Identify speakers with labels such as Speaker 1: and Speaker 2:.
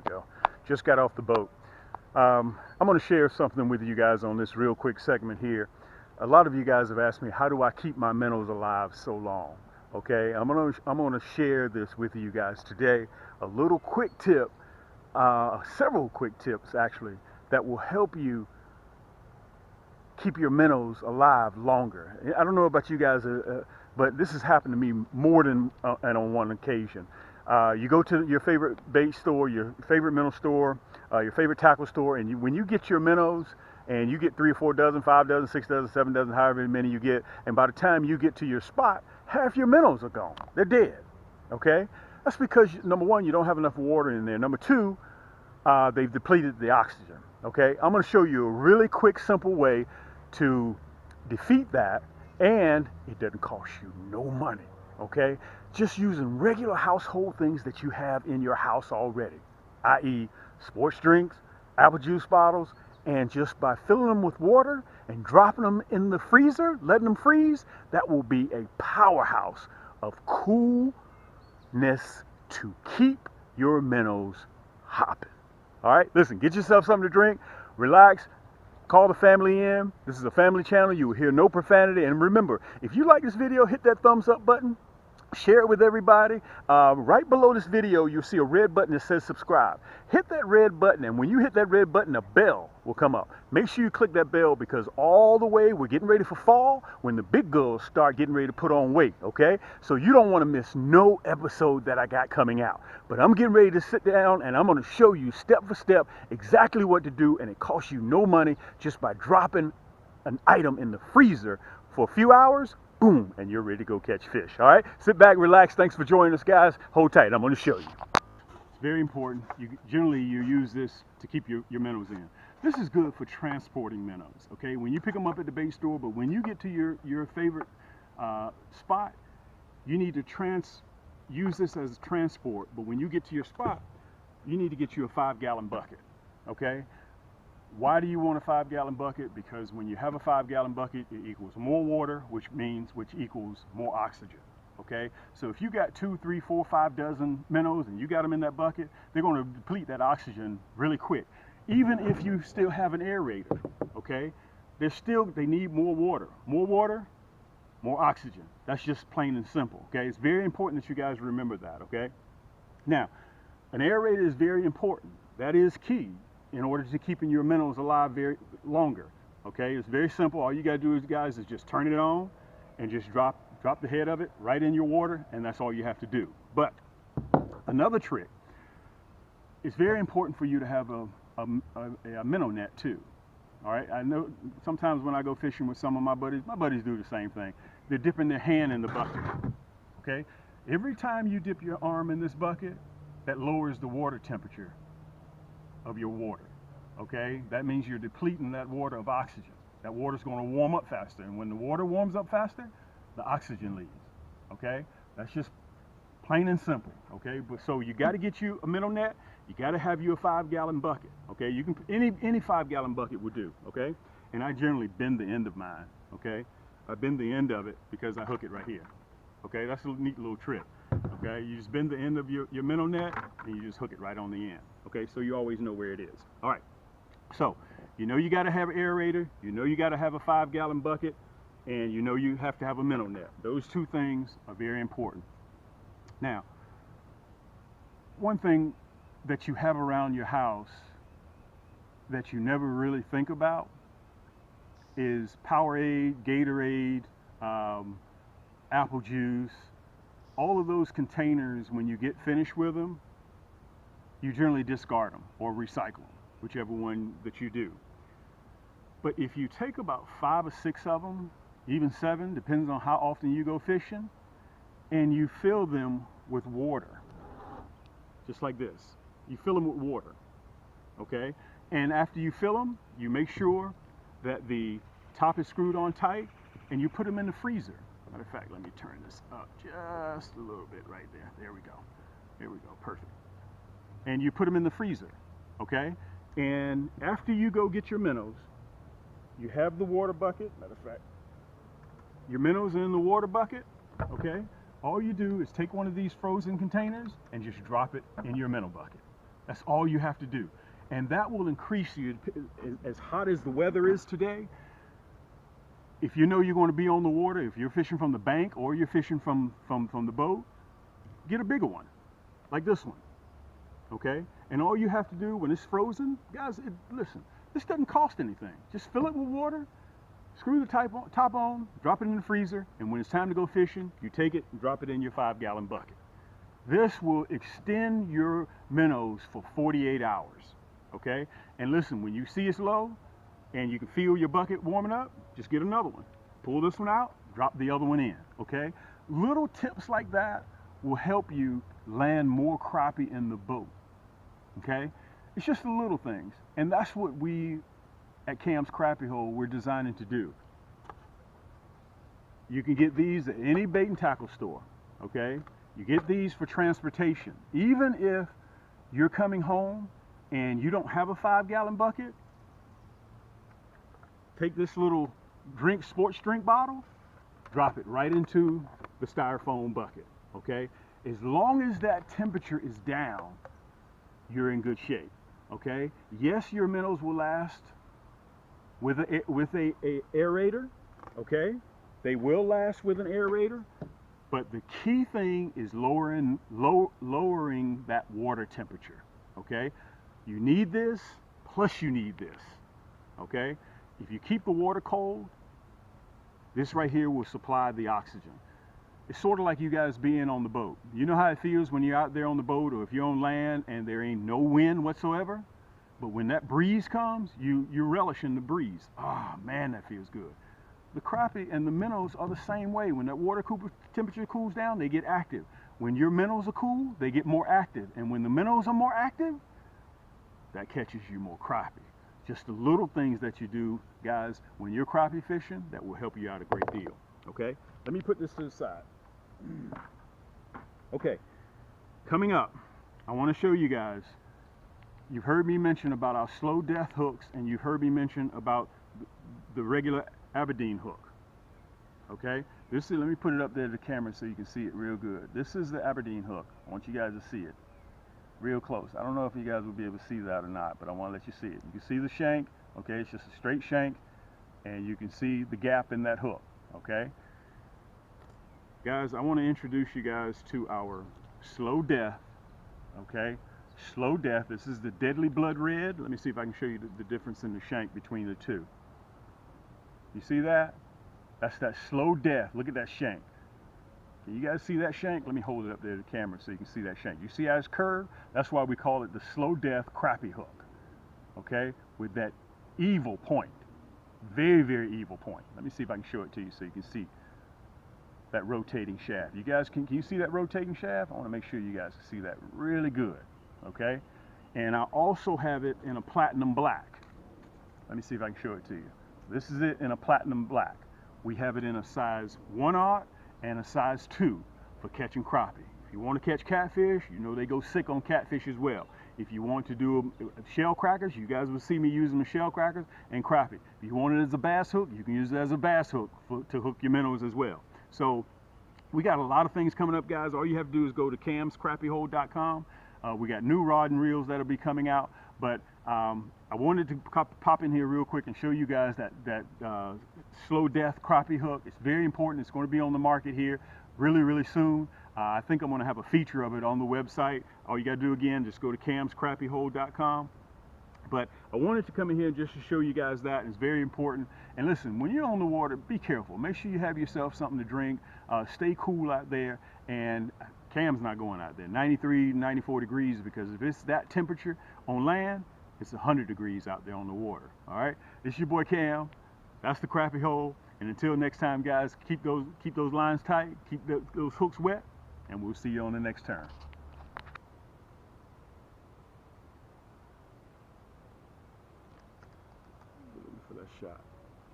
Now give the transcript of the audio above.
Speaker 1: we go. Just got off the boat. I'm going to share something with you guys on this real quick segment here. A lot of you guys have asked me, how do I keep my minnows alive so long? Okay, I'm gonna share this with you guys today. A little quick tip, several quick tips actually, that will help you keep your minnows alive longer. I don't know about you guys, but this has happened to me more than and on one occasion. You go to your favorite bait store, your favorite minnow store, your favorite tackle store, and when you get your minnows, and you get 3 or 4 dozen, 5 dozen, 6 dozen, 7 dozen, however many you get, and by the time you get to your spot, half your minnows are gone. They're dead. Okay? That's because, number one, you don't have enough water in there. Number two, they've depleted the oxygen. Okay? I'm going to show you a really quick, simple way to defeat that, and it doesn't cost you no money. Okay? Just using regular household things that you have in your house already, i.e. sports drinks, apple juice bottles, and just by filling them with water and dropping them in the freezer, letting them freeze, that will be a powerhouse of coolness to keep your minnows hopping. All right, listen, get yourself something to drink, relax, call the family in. This is a family channel. You will hear no profanity. And remember, if you like this video, hit that thumbs up button. Share it with everybody. Right below this video, you'll see a red button that says subscribe. Hit that red button, and when you hit that red button, a bell will come up. Make sure you click that bell, because all the way we're getting ready for fall, when the big girls start getting ready to put on weight, okay? So you don't want to miss no episode that I got coming out. But I'm getting ready to sit down, and I'm going to show you step for step exactly what to do, and it costs you no money just by dropping an item in the freezer for a few hours. Boom, and you're ready to go catch fish. All right, sit back, relax. Thanks for joining us, guys. Hold tight. I'm going to show you. It's very important. Generally you use this to keep your minnows in. This is good for transporting minnows. Okay, when you pick them up at the bait store, but when you get to your favorite spot, you need to use this as transport. But when you get to your spot, you need to get you a 5-gallon bucket. Okay. Why do you want a 5-gallon bucket? Because when you have a 5-gallon bucket, it equals more water, which equals more oxygen. Okay? So if you got 2, 3, 4, 5 dozen minnows and you got them in that bucket, they're going to deplete that oxygen really quick. Even if you still have an aerator, okay? They need more water. More water, more oxygen. That's just plain and simple. Okay? It's very important that you guys remember that. Okay? Now, an aerator is very important. That is key in order to keeping your minnows alive longer. Okay, it's very simple. All you gotta do, guys, is just turn it on and just drop the head of it right in your water, and that's all you have to do. But another trick, it's very important for you to have a minnow net too. All right, I know sometimes when I go fishing with some of my buddies do the same thing. They're dipping their hand in the bucket. Okay, every time you dip your arm in this bucket, that lowers the water temperature of your water. Okay, that means you're depleting that water of oxygen. That water's going to warm up faster, and when the water warms up faster, the oxygen leaves. Okay, that's just plain and simple. Okay, but so you got to get you a minnow net. You got to have you a 5-gallon bucket. Okay, you can any 5-gallon bucket would do. Okay, and I generally bend the end of mine. Okay, I bend the end of it because I hook it right here. Okay, that's a neat little trick. Okay, you just bend the end of your minnow net and you just hook it right on the end. Okay, so you always know where it is. All right, so you know you got to have an aerator, you know you got to have a 5-gallon bucket, and you know you have to have a minnow net. Those two things are very important. Now, one thing that you have around your house that you never really think about is Powerade, Gatorade, apple juice. All of those containers, when you get finished with them, you generally discard them or recycle them, whichever one that you do. But if you take about 5 or 6 of them, even 7, depends on how often you go fishing, and you fill them with water, just like this. You fill them with water, okay? And after you fill them, you make sure that the top is screwed on tight, and you put them in the freezer. Matter of fact, let me turn this up just a little bit right there. There we go. There we go. Perfect. And you put them in the freezer, okay? And after you go get your minnows, you have the water bucket. Matter of fact, your minnows are in the water bucket, okay? All you do is take one of these frozen containers and just drop it in your minnow bucket. That's all you have to do. And that will increase you, as hot as the weather is today. If you know you're going to be on the water, if you're fishing from the bank or you're fishing from the boat, get a bigger one, like this one, okay? And all you have to do when it's frozen, guys, listen, this doesn't cost anything. Just fill it with water, screw the top on, drop it in the freezer, and when it's time to go fishing, you take it and drop it in your 5-gallon bucket. This will extend your minnows for 48 hours, okay? And listen, when you see it's low and you can feel your bucket warming up, just get another one. Pull this one out, drop the other one in, okay? Little tips like that will help you land more crappie in the boat, okay? It's just the little things. And that's what we at Cam's Crappie Hole, we're designing to do. You can get these at any bait and tackle store, okay? You get these for transportation. Even if you're coming home and you don't have a 5-gallon bucket, take this little sports drink bottle, drop it right into the styrofoam bucket, okay? As long as that temperature is down, you're in good shape, okay? Yes, your minnows will last with a aerator, okay? They will last with an aerator, but the key thing is lowering that water temperature, okay? You need this, plus you need this, okay? If you keep the water cold, this right here will supply the oxygen. It's sort of like you guys being on the boat. You know how it feels when you're out there on the boat, or if you're on land and there ain't no wind whatsoever? But when that breeze comes, you relish in the breeze. Ah, man, that feels good. The crappie and the minnows are the same way. When that water temperature cools down, they get active. When your minnows are cool, they get more active. And when the minnows are more active, that catches you more crappie. Just the little things that you do, guys, when you're crappie fishing, that will help you out a great deal, okay? Let me put this to the side. Okay, coming up, I want to show you guys, you've heard me mention about our slow death hooks, and you've heard me mention about the regular Aberdeen hook, okay? Let me put it up there to the camera so you can see it real good. This is the Aberdeen hook. I want you guys to see it real close. I don't know if you guys will be able to see that or not, but I want to let you see it. You can see the shank, okay? It's just a straight shank, and you can see the gap in that hook, okay? Guys, I want to introduce you guys to our slow death, okay? Slow death. This is the deadly blood red. Let me see if I can show you the difference in the shank between the two. You see that? That's that slow death. Look at that shank. Can you guys see that shank? Let me hold it up there to the camera so you can see that shank. You see how it's curved? That's why we call it the slow death crappie hook, okay? With that evil point. Very, very evil point. Let me see if I can show it to you so you can see that rotating shaft. You guys, can you see that rotating shaft? I want to make sure you guys can see that really good, okay? And I also have it in a platinum black. Let me see if I can show it to you. This is it in a platinum black. We have it in a size 1/0 and a size 2 for catching crappie. If you want to catch catfish, you know they go sick on catfish as well. If you want to do shell crackers, you guys will see me using the shell crackers and crappie. If you want it as a bass hook, you can use it as a bass hook to hook your minnows as well. So we got a lot of things coming up, guys. All you have to do is go to camscrappiehole.com. We got new rod and reels that'll be coming out, but I wanted to pop in here real quick and show you guys that slow death crappie hook. It's very important. It's going to be on the market here really, really soon. I think I'm going to have a feature of it on the website. All you got to do, again, just go to camscrappiehole.com. But I wanted to come in here just to show you guys that. It's very important. And listen, when you're on the water, be careful. Make sure you have yourself something to drink. Stay cool out there. And Cam's not going out there 93, 94 degrees, because if it's that temperature on land, it's 100 degrees out there on the water. All right, it's your boy Cam. That's the Crappie Hole. And until next time, guys, keep those lines tight, keep those hooks wet, and we'll see you on the next turn. For that shot.